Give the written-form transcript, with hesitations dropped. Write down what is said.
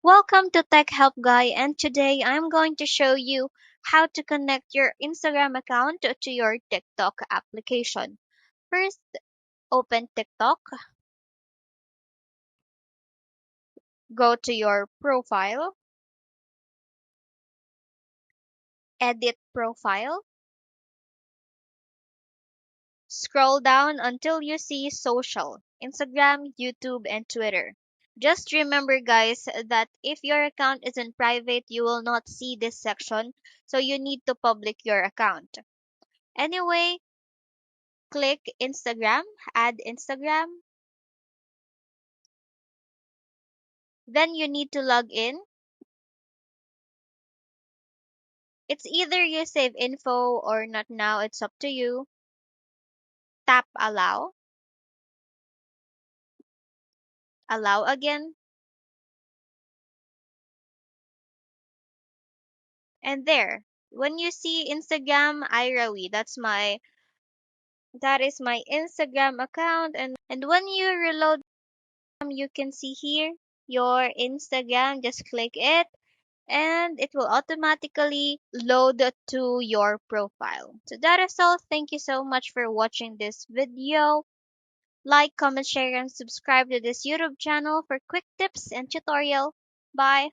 Welcome to Tech Help Guy, and today I'm going to show you how to connect your Instagram account to your TikTok application. First, open TikTok, go to your profile, edit profile, scroll down until you see social, Instagram, YouTube, and Twitter. Just remember, guys, that if your account isn't private, you will not see this section, so you need to public your account. Anyway, click Instagram, add Instagram. Then you need to log in. It's either you save info or not now, it's up to you. Tap allow, allow again, and there. When you see Instagram Irawi, that is my Instagram account, and when you reload you can see here your Instagram, just click it and it will automatically load to your profile. So that is all. Thank you so much for watching this video. Like, comment, share, and subscribe to this YouTube channel for quick tips and tutorial. Bye.